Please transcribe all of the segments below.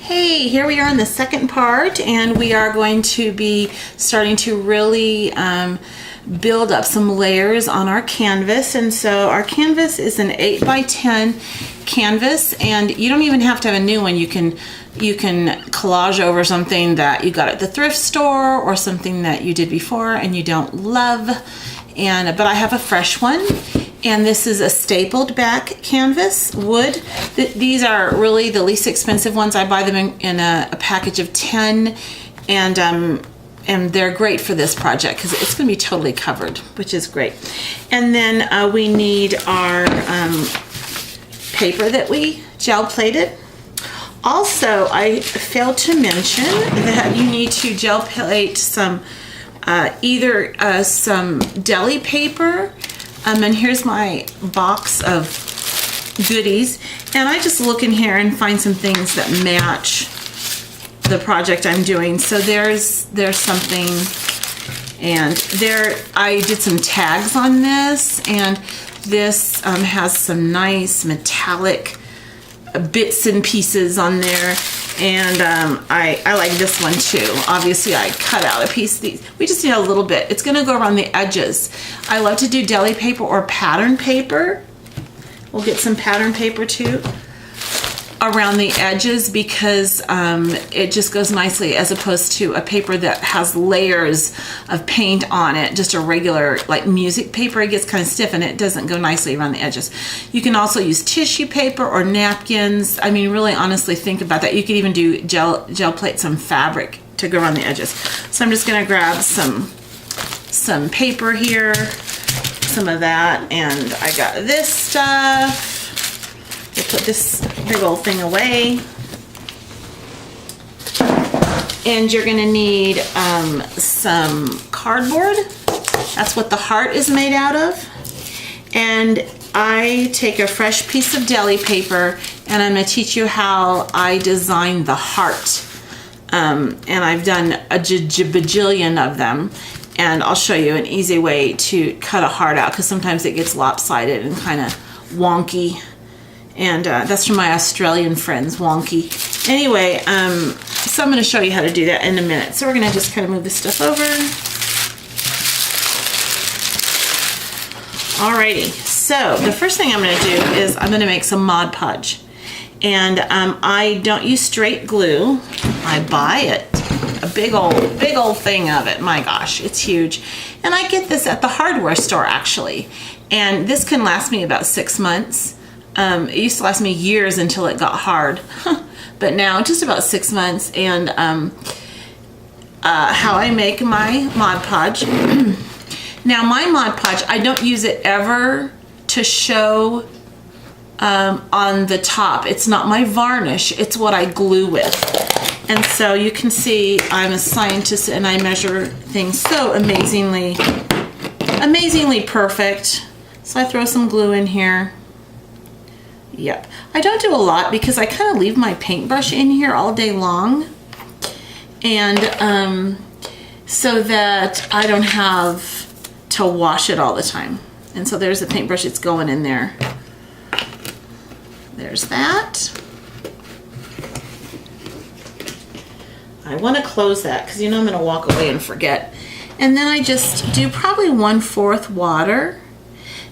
Hey, here we are in the second part, and we are going to be starting to really build up some layers on our canvas. And so our canvas is an 8 by 10 canvas, and you don't even have to have a new one. You can collage over something that you got at the thrift store or something that you did before and you don't love. But I have a fresh one. And this is a stapled back canvas wood. These are really the least expensive ones. I buy them in a package of 10, and they're great for this project because it's going to be totally covered, which is great. And then we need our paper that we gel plated. Also, I failed to mention that you need to gel plate some either some deli paper. And here's my box of goodies. And I just look in here and find some things that match the project I'm doing. So there's something, and there I did some tags on this, and this has some nice metallic bits and pieces on there. And I like this one too. Obviously I cut out a piece of these. We just need a little bit. It's gonna go around the edges. I love to do deli paper or pattern paper. We'll get some pattern paper too around the edges because it just goes nicely, as opposed to a paper that has layers of paint on it. Just a regular like music paper, it gets kind of stiff and it doesn't go nicely around the edges. You can also use tissue paper or napkins. I mean, really honestly think about that. You could even do gel plate some fabric to go around the edges. So I'm just gonna grab some paper here, some of that, and I got this stuff. We'll put this big old thing away. And you're gonna need some cardboard. That's what the heart is made out of. And I take a fresh piece of deli paper, and I'm gonna teach you how I design the heart. And I've done a bajillion of them. And I'll show you an easy way to cut a heart out, because sometimes it gets lopsided and kind of wonky. And that's from my Australian friends, wonky. Anyway, so I'm going to show you how to do that in a minute. So we're going to just kind of move this stuff over. Alrighty, so the first thing I'm going to do is I'm going to make some Mod Podge. And I don't use straight glue. I buy it. A big old thing of it. My gosh, it's huge. And I get this at the hardware store, actually. And this can last me about 6 months. It used to last me years until it got hard, but now just about 6 months. And how I make my Mod Podge. Now my Mod Podge, I don't use it ever to show on the top. It's not my varnish, it's what I glue with. And so you can see I'm a scientist and I measure things so amazingly perfect. So I throw some glue in here. Yep. I don't do a lot because I kind of leave my paintbrush in here all day long, and so that I don't have to wash it all the time. And so there's the paintbrush, it's going in there. There's that. I want to close that because you know I'm going to walk away and forget. And then I just do probably 1/4 water.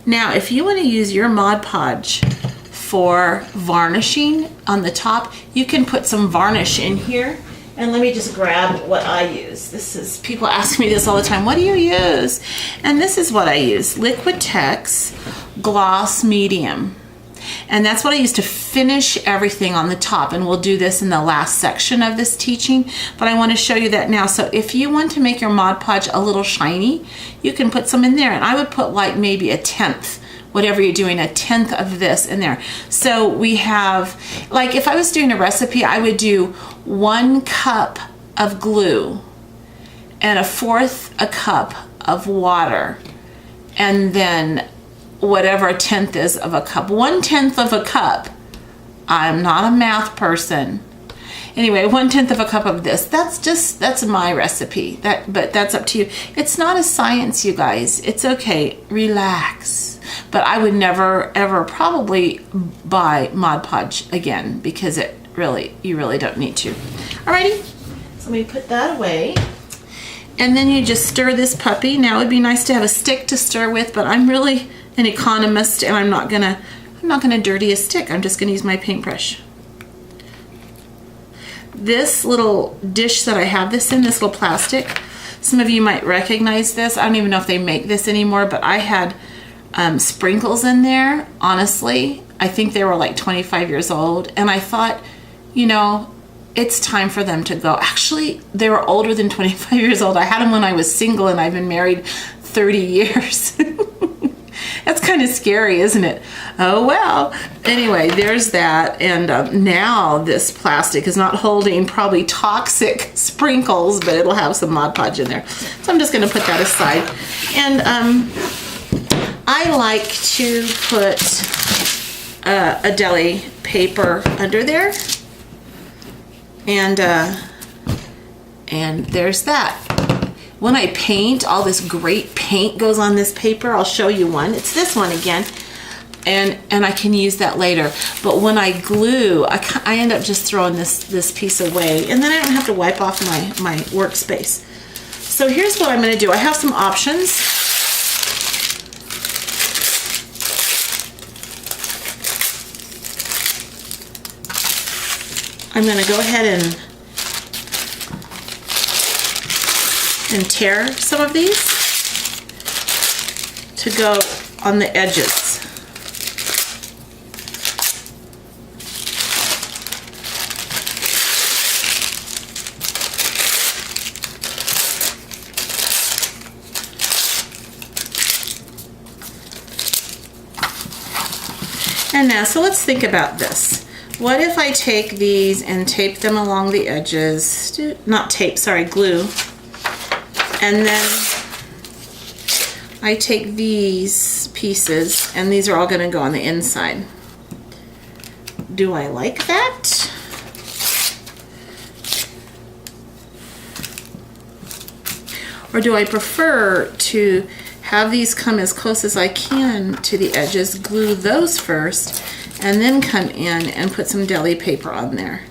Now if you want to use your Mod Podge for varnishing on the top, you can put some varnish in here. And let me just grab what I use. This is, people ask me this all the time, what do you use? And this is what I use, Liquitex Gloss Medium. And that's what I use to finish everything on the top. And we'll do this in the last section of this teaching, but I want to show you that now. So if you want to make your Mod Podge a little shiny, you can put some in there. And I would put like maybe 1/10, whatever you're doing, 1/10 of this in there. So we have, like if I was doing a recipe, I would do 1 cup of glue and 1/4 a cup of water, and then whatever 1/10 is of a cup. 1/10 of a cup. I'm not a math person. Anyway, 1/10 of a cup of this. That's my recipe. But that's up to you. It's not a science, you guys. It's okay. Relax. But I would never ever probably buy Mod Podge again because really, you really don't need to. Alrighty, so let me put that away. And then you just stir this puppy. Now it'd be nice to have a stick to stir with, but I'm really an economist and I'm not gonna dirty a stick. I'm just gonna use my paintbrush. This little dish that I have this in, this little plastic, some of you might recognize this. I don't even know if they make this anymore, but I had sprinkles in there. Honestly, I think they were like 25 years old, and I thought, you know, it's time for them to go. Actually, they were older than 25 years old. I had them when I was single, and I've been married 30 years. That's kind of scary, isn't it? Oh well. Anyway, there's that. And now this plastic is not holding probably toxic sprinkles, but it'll have some Mod Podge in there. So I'm just going to put that aside. And I like to put a deli paper under there. And there's that. When I paint, all this great paint goes on this paper. I'll show you one. It's this one again. And I can use that later. But when I glue, I end up just throwing this piece away. And then I don't have to wipe off my workspace. So here's what I'm going to do. I have some options. I'm going to go ahead and tear some of these to go on the edges. And now, so let's think about this. What if I take these and tape them along the edges? Not tape, sorry, glue. And then I take these pieces, and these are all going to go on the inside. Do I like that? Or do I prefer to have these come as close as I can to the edges, glue those first, and then come in and put some deli paper on there?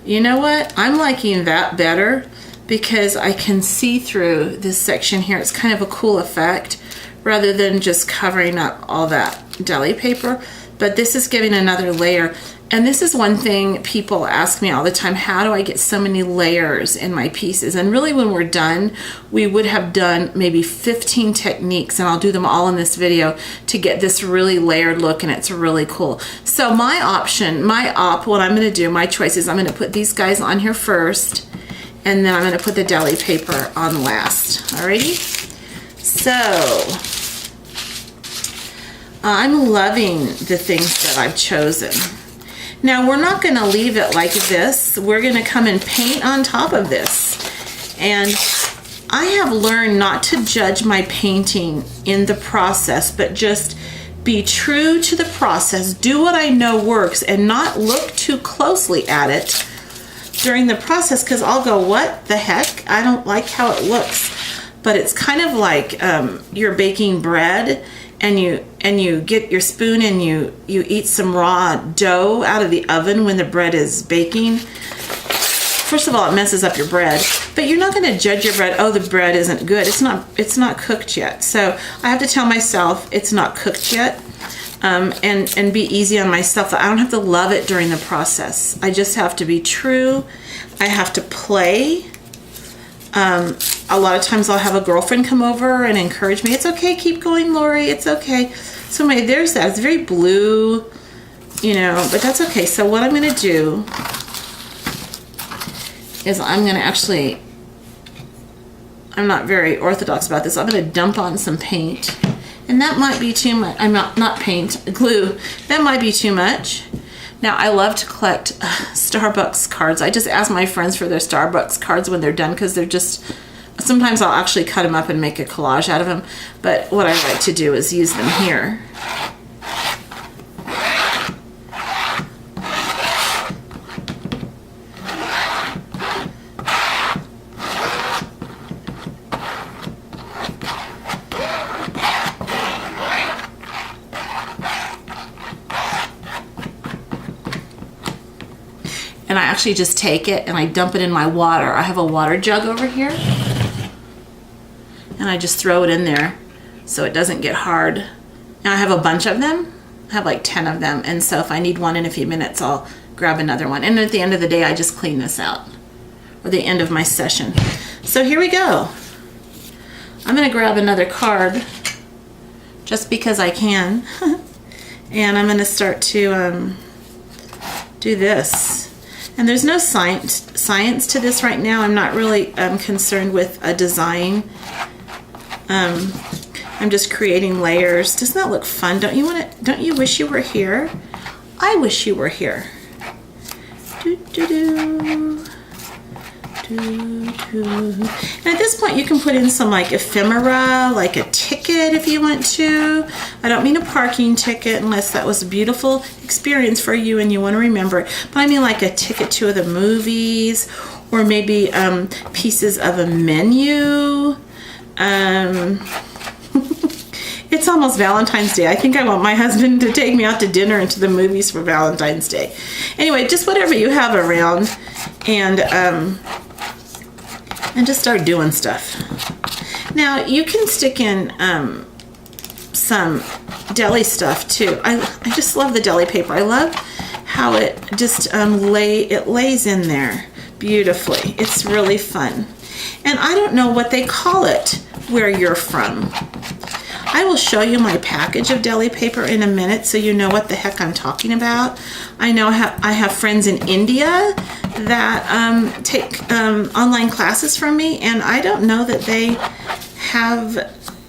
You know what? I'm liking that better because I can see through this section here. It's kind of a cool effect rather than just covering up all that deli paper. But this is giving another layer. And this is one thing people ask me all the time, how do I get so many layers in my pieces? And really when we're done, we would have done maybe 15 techniques, and I'll do them all in this video to get this really layered look, and it's really cool. So my option, what I'm gonna do, my choice is I'm gonna put these guys on here first, and then I'm gonna put the deli paper on last, alrighty? So, I'm loving the things that I've chosen. Now we're not gonna leave it like this. We're gonna come and paint on top of this. And I have learned not to judge my painting in the process, but just be true to the process, do what I know works, and not look too closely at it during the process, because I'll go, what the heck? I don't like how it looks. But it's kind of like you're baking bread, and you get your spoon and you eat some raw dough out of the oven when the bread is baking. First of all, it messes up your bread, but you're not going to judge your bread, oh, the bread isn't good. It's not cooked yet. So I have to tell myself it's not cooked yet, and be easy on myself. I don't have to love it during the process. I just have to be true. I have to play. A lot of times I'll have a girlfriend come over and encourage me. It's okay, keep going, Lori, it's okay. So anyway, there's that. It's very blue, you know, but that's okay. So what I'm gonna do is I'm gonna actually, I'm not very orthodox about this. I'm gonna dump on some paint, and that might be too much. I'm not paint, glue. That might be too much. Now, I love to collect Starbucks cards. I just ask my friends for their Starbucks cards when they're done, because they're just, sometimes I'll actually cut them up and make a collage out of them. But what I like to do is use them here. And and I actually just take it and I dump it in my water. I have a water jug over here, and I just throw it in there so it doesn't get hard. And I have a bunch of them. I have like 10 of them, and so if I need one in a few minutes, I'll grab another one. And at the end of the day, I just clean this out, or the end of my session. So here we go. I'm gonna grab another card just because I can. And I'm gonna start to do this. And there's no science to this right now. I'm not really concerned with a design. I'm just creating layers. Doesn't that look fun? Don't you wish you were here? I wish you were here. Do, do, do. And at this point you can put in some like ephemera, like a ticket if you want to. I don't mean a parking ticket unless that was a beautiful experience for you and you want to remember it, but I mean like a ticket to the movies, or maybe pieces of a menu. It's almost Valentine's Day. I think I want my husband to take me out to dinner and to the movies for Valentine's Day. Anyway, just whatever you have around, and just start doing stuff. Now you can stick in some deli stuff too. I just love the deli paper. I love how it just lays in there beautifully. It's really fun. And I don't know what they call it where you're from. I will show you my package of deli paper in a minute so you know what the heck I'm talking about. I know I have friends in India that take online classes from me, and I don't know that they have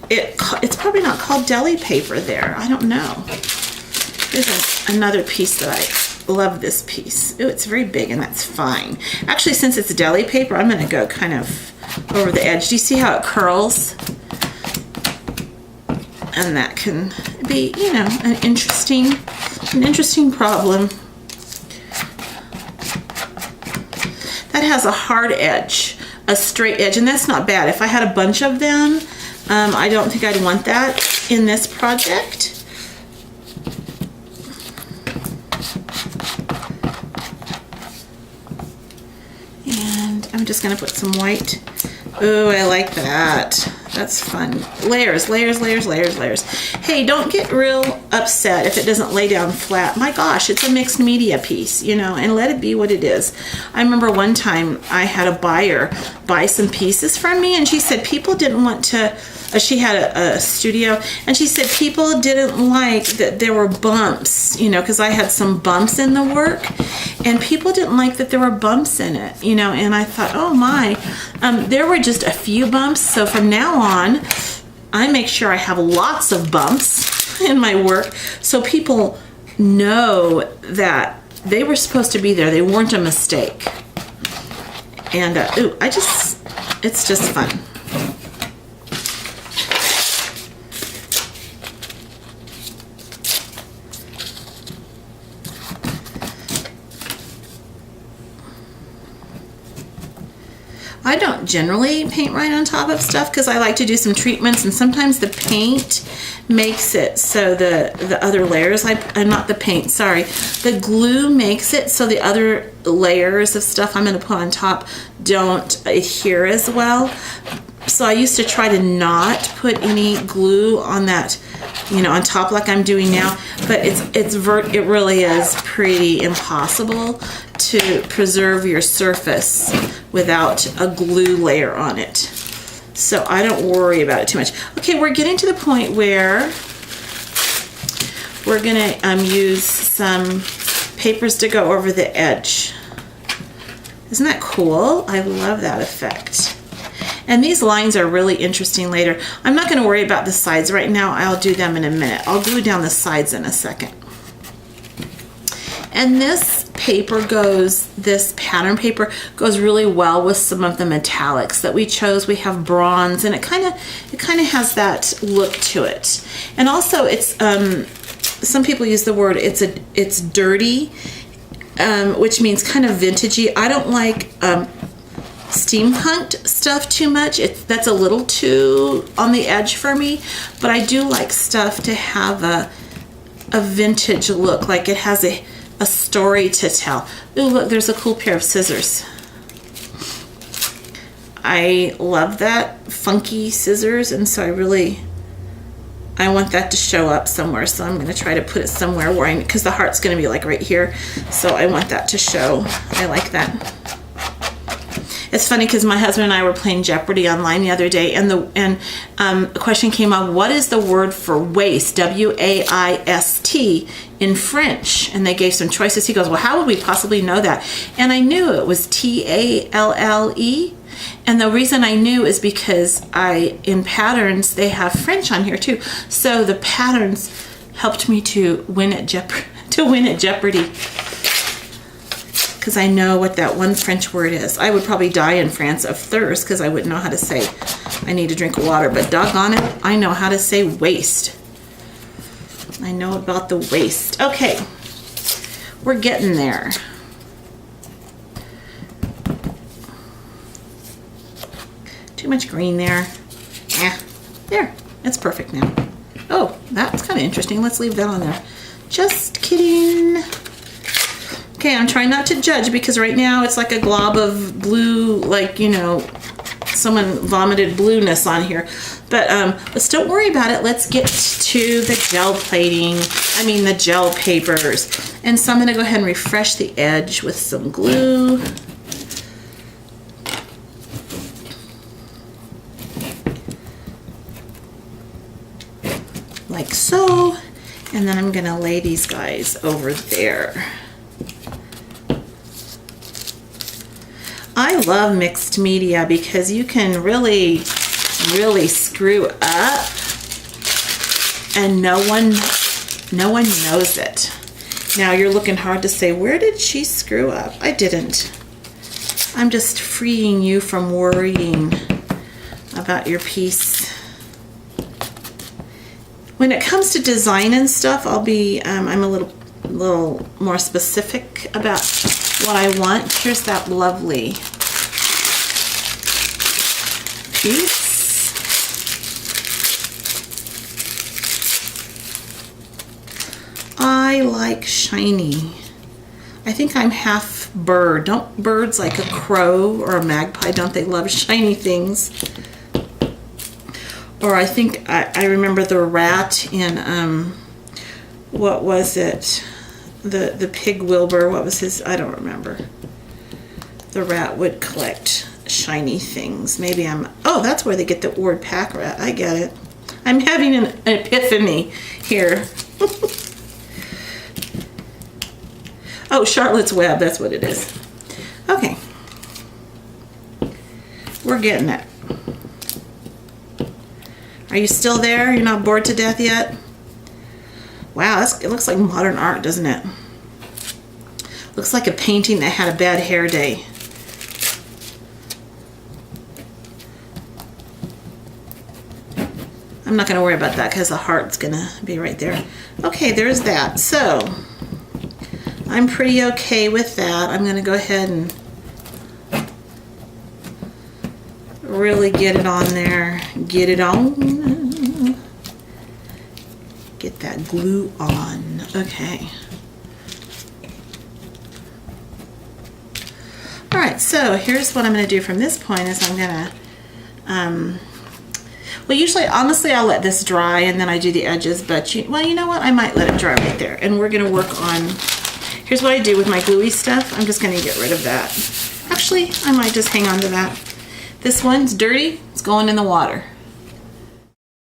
it. It's probably not called deli paper there. I don't know. Here's another piece that I love, this piece. Oh, it's very big, and that's fine. Actually, since it's deli paper, I'm going to go kind of over the edge. Do you see how it curls? And that can be, you know, an interesting problem. That has a hard edge, a straight edge, and that's not bad. If I had a bunch of them, I don't think I'd want that in this project. And I'm just gonna put some white. Ooh, I like that. That's fun. Layers, layers, layers, layers, layers. Hey, don't get real upset if it doesn't lay down flat. My gosh, it's a mixed media piece, you know, and let it be what it is. I remember one time I had a buyer buy some pieces from me, and she said people didn't want to, she had a studio, and she said people didn't like that there were bumps, you know, because I had some bumps in the work, and people didn't like that there were bumps in it, you know, and I thought, oh my, there were just a few bumps, so from now on, I make sure I have lots of bumps in my work so people know that they were supposed to be there. They weren't a mistake. And, ooh, it's just fun. I don't generally paint right on top of stuff because I like to do some treatments, and sometimes the paint makes it so the other layers, not the paint, sorry, the glue makes it so the other layers of stuff I'm going to put on top don't adhere as well. So I used to try to not put any glue on that, you know, on top like I'm doing now, but it really is pretty impossible to preserve your surface without a glue layer on it. So I don't worry about it too much. Okay, we're getting to the point where we're gonna use some papers to go over the edge. Isn't that cool? I love that effect. And these lines are really interesting later. I'm not going to worry about the sides right now. I'll do them in a minute. I'll glue down the sides in a second. And this pattern paper goes really well with some of the metallics that we chose. We have bronze, and it kind of has that look to it. And also, it's some people use the word it's dirty, which means kind of vintagey. I don't like steampunked stuff too much. That's a little too on the edge for me, but I do like stuff to have a vintage look, like it has a story to tell. Ooh, look, there's a cool pair of scissors. I love that funky scissors, and so I want that to show up somewhere. So I'm going to try to put it somewhere where because the heart's going to be like right here. So I want that to show. I like that. It's funny because my husband and I were playing Jeopardy online the other day, and a question came up: what is the word for waist? W-A-I-S-T in French? And they gave some choices. He goes, "Well, how would we possibly know that?" And I knew it was T-A-L-L-E. And the reason I knew is because in patterns they have French on here too. So the patterns helped me to win at Jeopardy. Because I know what that one French word is. I would probably die in France of thirst because I wouldn't know how to say I need a drink of water. But doggone it, I know how to say waist. I know about the waist. Okay, we're getting there. Too much green there. There, it's perfect now. Oh, that's kind of interesting. Let's leave that on there. Just kidding. Okay, I'm trying not to judge because right now it's like a glob of blue, like, you know, someone vomited blueness on here. But let's don't worry about it. Let's get to the gel plating. The gel papers. And so I'm going to go ahead and refresh the edge with some glue. Like so. And then I'm going to lay these guys over there. I love mixed media because you can really screw up and no one knows it. Now you're looking hard to say, where did she screw up? I didn't. I'm just freeing you from worrying about your piece. When it comes to design and stuff, I'll be I'm a little more specific about what I want. Here's that lovely piece. I like shiny. I think I'm half bird. Don't birds like a crow or a magpie, don't they love shiny things? Or I think I remember the rat in what was it? The pig Wilbur, what was his? I don't remember. The rat would collect shiny things. Maybe oh, that's where they get the word pack rat. I get it. I'm having an epiphany here. Oh, Charlotte's Web, that's what it is. Okay. We're getting it. Are you still there? You're not bored to death yet? Wow, it looks like modern art, doesn't it? Looks like a painting that had a bad hair day. I'm not going to worry about that because the heart's going to be right there. Okay, there's that. So, I'm pretty okay with that. I'm going to go ahead and really get it on there. Get it on. Get that glue on. Okay. Alright, so here's what I'm going to do from this point is I'm going to, well, usually, honestly, I'll let this dry and then I do the edges, but, well, you know what? I might let it dry right there. And we're going to work on, here's what I do with my gluey stuff. I'm just going to get rid of that. Actually, I might just hang on to that. This one's dirty. It's going in the water.